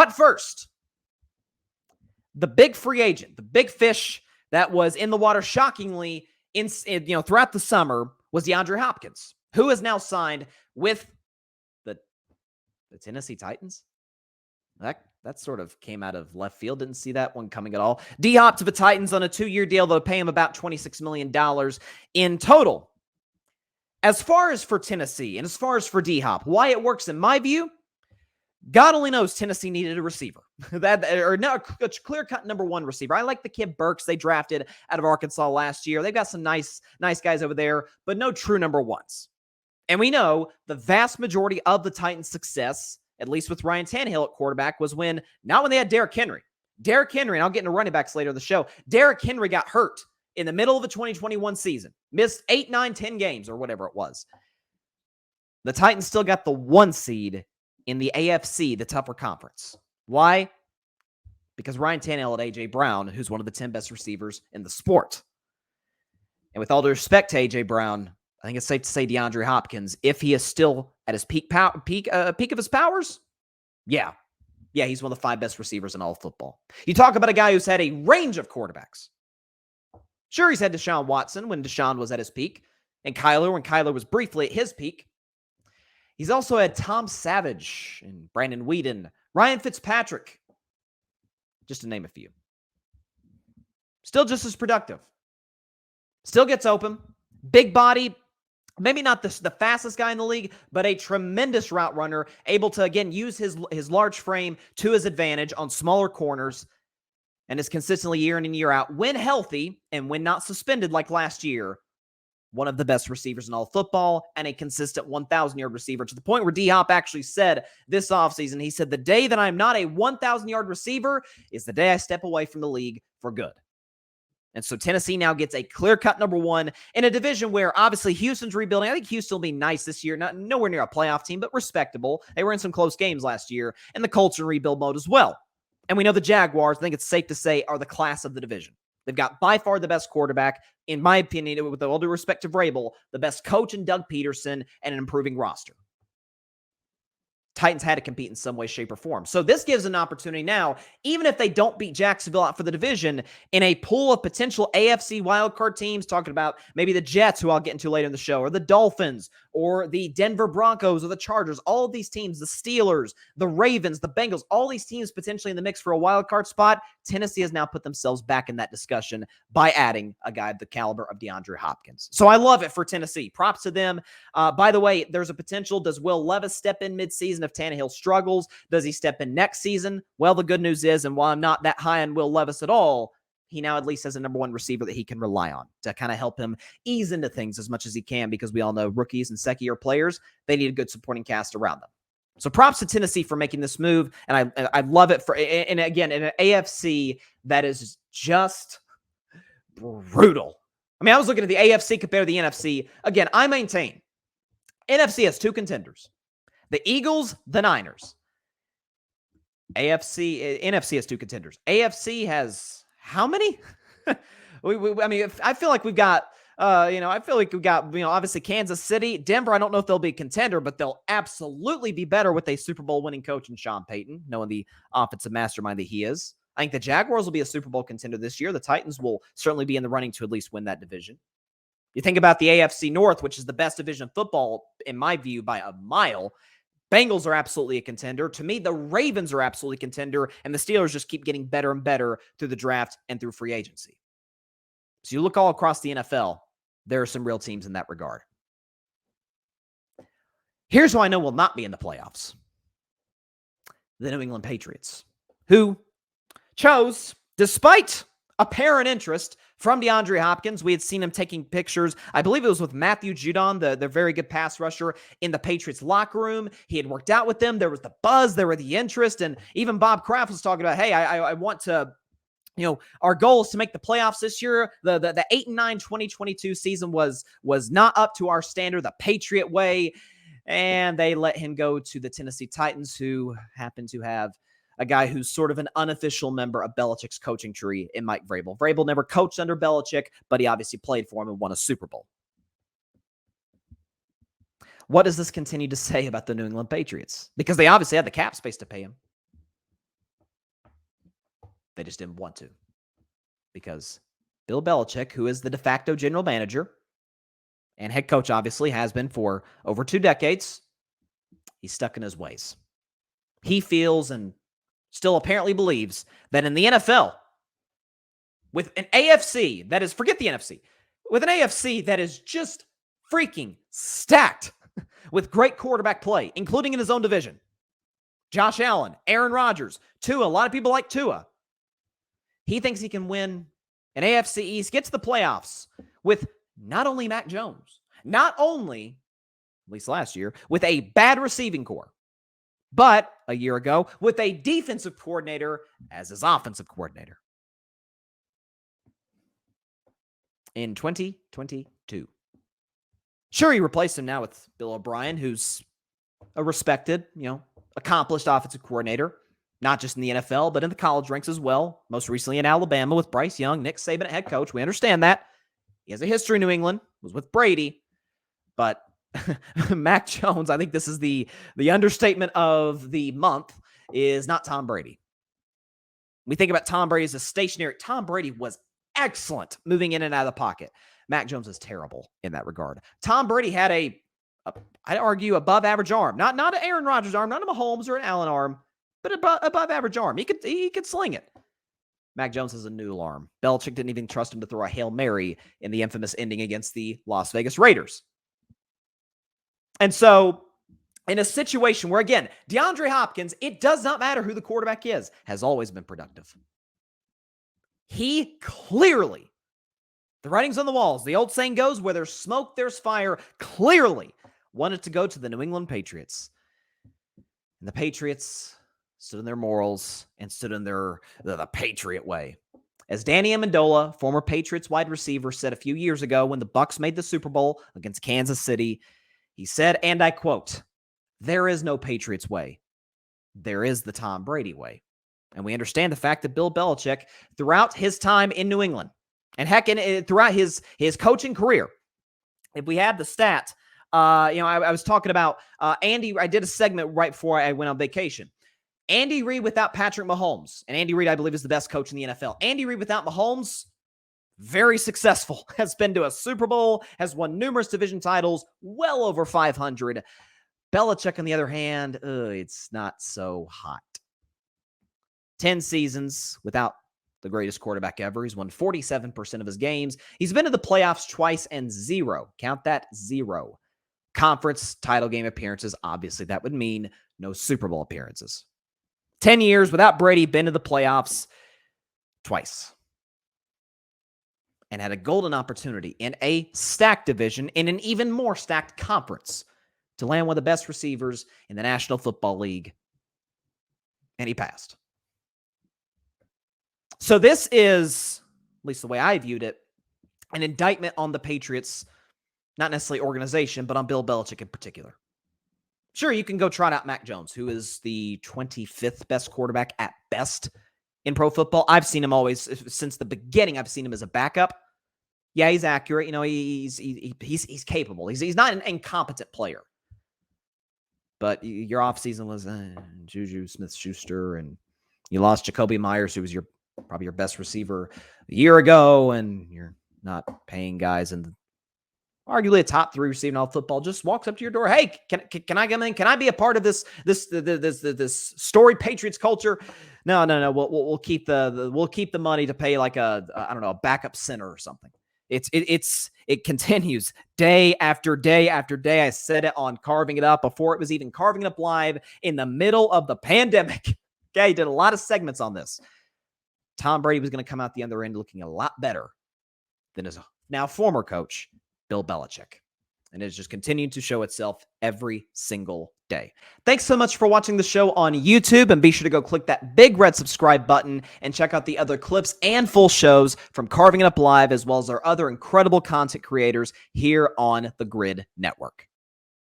But first, the big free agent, the big fish that was in the water shockingly throughout the summer was DeAndre Hopkins, who is now signed with the Tennessee Titans. That sort of came out of left field. Didn't see that one coming at all. D-Hop to the Titans on a 2-year deal that'll pay him about $26 million in total. As far as for Tennessee and as far as for D-Hop, why it works in my view, God only knows Tennessee needed a receiver. A clear-cut number one receiver. I like the kid Burks they drafted out of Arkansas last year. They've got some nice guys over there, but no true number ones. And we know the vast majority of the Titans' success, at least with Ryan Tannehill at quarterback, was not when they had Derrick Henry. Derrick Henry, and I'll get into running backs later in the show, Derrick Henry got hurt in the middle of the 2021 season. Missed 8, 9, 10 games or whatever it was. The Titans still got the 1 seed in the AFC, the tougher conference. Why? Because Ryan Tannehill had A.J. Brown, who's one of the 10 best receivers in the sport. And with all due respect to A.J. Brown, I think it's safe to say DeAndre Hopkins, if he is still at his peak of his powers, yeah, he's one of the 5 best receivers in all of football. You talk about a guy who's had a range of quarterbacks. Sure, he's had Deshaun Watson when Deshaun was at his peak, and Kyler when Kyler was briefly at his peak. He's also had Tom Savage and Brandon Whedon, Ryan Fitzpatrick, just to name a few. Still just as productive. Still gets open. Big body. Maybe not the fastest guy in the league, but a tremendous route runner, able to, again, use his large frame to his advantage on smaller corners, and is consistently year in and year out, when healthy and when not suspended like last year, one of the best receivers in all football and a consistent 1,000-yard receiver, to the point where D-Hop actually said this offseason, he said, the day that I'm not a 1,000-yard receiver is the day I step away from the league for good. And so Tennessee now gets a clear-cut number 1 in a division where obviously Houston's rebuilding. I think Houston will be nice this year. Nowhere near a playoff team, but respectable. They were in some close games last year, and the Colts are in rebuild mode as well. And we know the Jaguars, I think it's safe to say, are the class of the division. They've got by far the best quarterback, in my opinion, with all due respect to Vrabel, the best coach in Doug Peterson, and an improving roster. Titans had to compete in some way, shape, or form. So this gives an opportunity now, even if they don't beat Jacksonville out for the division, in a pool of potential AFC wildcard teams, talking about maybe the Jets, who I'll get into later in the show, or the Dolphins, or the Denver Broncos, or the Chargers, all of these teams, the Steelers, the Ravens, the Bengals, all these teams potentially in the mix for a wildcard spot. Tennessee has now put themselves back in that discussion by adding a guy of the caliber of DeAndre Hopkins. So I love it for Tennessee. Props to them. By the way, there's a potential. Does Will Levis step in midseason if Tannehill struggles? Does he step in next season? Well, the good news is, and while I'm not that high on Will Levis at all, he now at least has a number 1 receiver that he can rely on to kind of help him ease into things as much as he can, because we all know rookies and second-year players, they need a good supporting cast around them. So props to Tennessee for making this move, and I love it and again, in an AFC that is just brutal. I mean, I was looking at the AFC compared to the NFC. Again, I maintain NFC has 2 contenders. The Eagles, the Niners. NFC has 2 contenders. AFC has how many? I feel like we've got, obviously Kansas City, Denver. I don't know if they'll be a contender, but they'll absolutely be better with a Super Bowl winning coach in Sean Payton, knowing the offensive mastermind that he is. I think the Jaguars will be a Super Bowl contender this year. The Titans will certainly be in the running to at least win that division. You think about the AFC North, which is the best division of football, in my view, by a mile. Bengals are absolutely a contender. To me, the Ravens are absolutely a contender, and the Steelers just keep getting better and better through the draft and through free agency. So you look all across the NFL, there are some real teams in that regard. Here's who I know will not be in the playoffs. The New England Patriots, who chose, despite apparent interest from DeAndre Hopkins. We had seen him taking pictures. I believe it was with Matthew Judon, the very good pass rusher in the Patriots locker room. He had worked out with them. There was the buzz. There were the interest. And even Bob Kraft was talking about, hey, I want to, our goal is to make the playoffs this year. The 8-9 2022 season was not up to our standard, the Patriot way. And they let him go to the Tennessee Titans, who happen to have a guy who's sort of an unofficial member of Belichick's coaching tree in Mike Vrabel. Vrabel never coached under Belichick, but he obviously played for him and won a Super Bowl. What does this continue to say about the New England Patriots? Because they obviously had the cap space to pay him. They just didn't want to. Because Bill Belichick, who is the de facto general manager and head coach, obviously, has been for over 2 decades, he's stuck in his ways. He feels and still apparently believes that in the NFL, with an AFC that is, forget the NFC, with an AFC that is just freaking stacked with great quarterback play, including in his own division. Josh Allen, Aaron Rodgers, Tua. A lot of people like Tua. He thinks he can win an AFC East, get to the playoffs with not only Mac Jones, not only, at least last year, with a bad receiving core, but a year ago with a defensive coordinator as his offensive coordinator. In 2022. Sure, he replaced him now with Bill O'Brien, who's a respected, accomplished offensive coordinator, not just in the NFL, but in the college ranks as well. Most recently in Alabama with Bryce Young, Nick Saban at head coach. We understand that. He has a history in New England, was with Brady, but Mac Jones, I think this is the understatement of the month, is not Tom Brady. We think about Tom Brady as a stationary. Tom Brady was excellent moving in and out of the pocket. Mac Jones is terrible in that regard. Tom Brady had I'd argue, above average arm. Not an Aaron Rodgers arm, not a Mahomes or an Allen arm, but above average arm. He could sling it. Mac Jones has a noodle arm. Belichick didn't even trust him to throw a Hail Mary in the infamous ending against the Las Vegas Raiders. And so, in a situation where, again, DeAndre Hopkins, it does not matter who the quarterback is, has always been productive. He clearly, the writing's on the walls, the old saying goes, where there's smoke, there's fire, clearly wanted to go to the New England Patriots. And the Patriots stood in their morals and stood in the Patriot way. As Danny Amendola, former Patriots wide receiver, said a few years ago when the Bucs made the Super Bowl against Kansas City, he said, and I quote, "There is no Patriots way. There is the Tom Brady way." And we understand the fact that Bill Belichick, throughout his time in New England, and heck, throughout his coaching career, if we had the stat, I was talking about Andy. I did a segment right before I went on vacation. Andy Reid without Patrick Mahomes, and Andy Reid, I believe, is the best coach in the NFL. Andy Reid without Mahomes, very successful. Has been to a Super Bowl, has won numerous division titles, well over 500. Belichick, on the other hand, it's not so hot. 10 seasons without the greatest quarterback ever. He's won 47% of his games. He's been to the playoffs twice and 0. Count that, 0. Conference title game appearances. Obviously, that would mean no Super Bowl appearances. 10 years without Brady, been to the playoffs twice. And had a golden opportunity in a stacked division, in an even more stacked conference, to land one of the best receivers in the National Football League. And he passed. So this is, at least the way I viewed it, an indictment on the Patriots, not necessarily organization, but on Bill Belichick in particular. Sure, you can go trot out Mac Jones, who is the 25th best quarterback at best in pro football. I've seen him always, since the beginning, I've seen him as a backup. Yeah, he's accurate. He's capable. He's not an incompetent player. But your offseason was Juju Smith-Schuster, and you lost Jacoby Myers, who was probably your best receiver a year ago, and you're not paying guys in arguably a top 3 receiver in all football, just walks up to your door. Hey, can I come in? Can I be a part of this storied Patriots culture? No. We'll keep the money to pay like a backup center or something. It continues day after day after day. I said it on Carving It Up before it was even Carving It Up Live in the middle of the pandemic. Okay, did a lot of segments on this. Tom Brady was going to come out the other end looking a lot better than his now former coach, Bill Belichick. And it's just continuing to show itself every single day. Thanks so much for watching the show on YouTube, and be sure to go click that big red subscribe button and check out the other clips and full shows from Carving It Up Live, as well as our other incredible content creators here on the Grid Network.